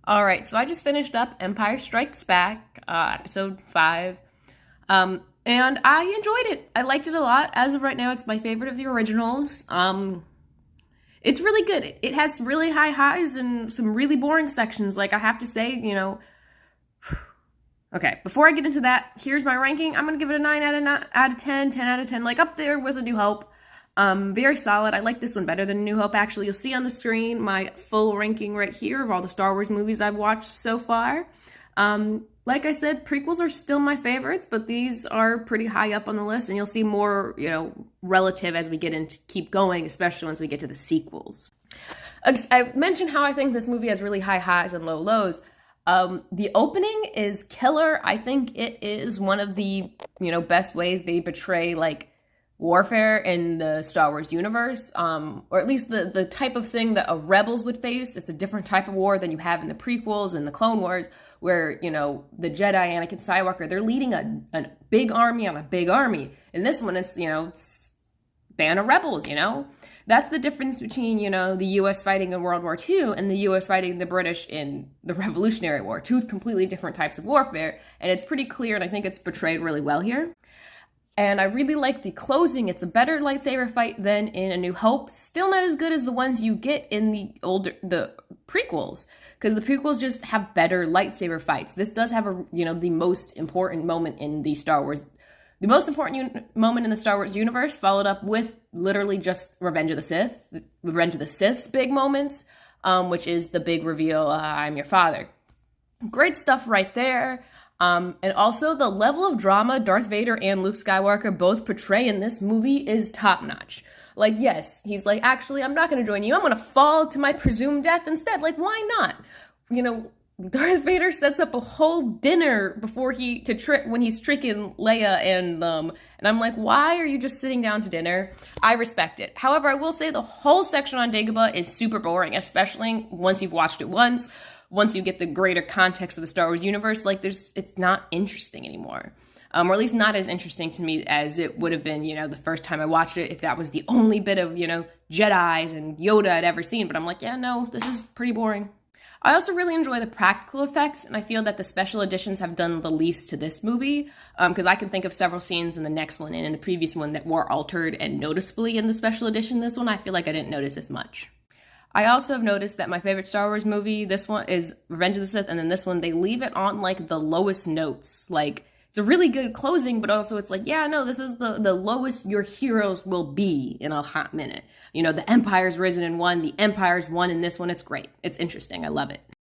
All right, so I just finished up Empire Strikes Back, episode 5, and I enjoyed it. I liked it a lot. As of right now, it's my favorite of the originals. It's really good. It has really high highs and some really boring sections. Like, I have to say, okay, before I get into that, here's my ranking. I'm going to give it a 9 out of 10, 10 out of 10, like up there with A New Hope. Very solid. I like this one better than A New Hope, actually. You'll see on the screen my full ranking right here of all the Star Wars movies I've watched so far. Like I said, prequels are still my favorites, but these are pretty high up on the list, and you'll see more, relative as we get into keep going, especially once we get to the sequels. I mentioned how I think this movie has really high highs and low lows. The opening is killer. I think it is one of the, best ways they portray, like, warfare in the Star Wars universe, or at least the type of thing that Rebels would face. It's a different type of war than you have in the prequels and the Clone Wars, where, the Jedi, Anakin Skywalker, they're leading a big army on a big army. In this one, it's band of rebels, That's the difference between, the U.S. fighting in World War II and the U.S. fighting the British in the Revolutionary War. Two completely different types of warfare, and it's pretty clear, and I think it's portrayed really well here. And I really like the closing. It's a better lightsaber fight than in A New Hope. Still not as good as the ones you get in the prequels, because the prequels just have better lightsaber fights. This does have the most important moment in the Star Wars, the most important moment in the Star Wars universe, followed up with literally just Revenge of the Sith's big moments, which is the big reveal, I'm your father. Great stuff right there. And also the level of drama Darth Vader and Luke Skywalker both portray in this movie is top notch. Like, yes, he's like, actually, I'm not going to join you. I'm going to fall to my presumed death instead. Like, why not? Darth Vader sets up a whole dinner before when he's tricking Leia and I'm like, why are you just sitting down to dinner? I respect it. However, I will say the whole section on Dagobah is super boring, especially once you've watched it once. Once you get the greater context of the Star Wars universe, it's not interesting anymore. Or at least not as interesting to me as it would have been, the first time I watched it, if that was the only bit of, Jedis and Yoda I'd ever seen. But I'm like, yeah, no, this is pretty boring. I also really enjoy the practical effects, and I feel that the special editions have done the least to this movie, because I can think of several scenes in the next one and in the previous one that were altered and noticeably in the special edition. This one, I feel like I didn't notice as much. I also have noticed that my favorite Star Wars movie, this one, is Revenge of the Sith, and then this one, they leave it on, the lowest notes. It's a really good closing, but also it's this is the lowest your heroes will be in a hot minute. The Empire's risen in one, the Empire's won in this one. It's great. It's interesting. I love it.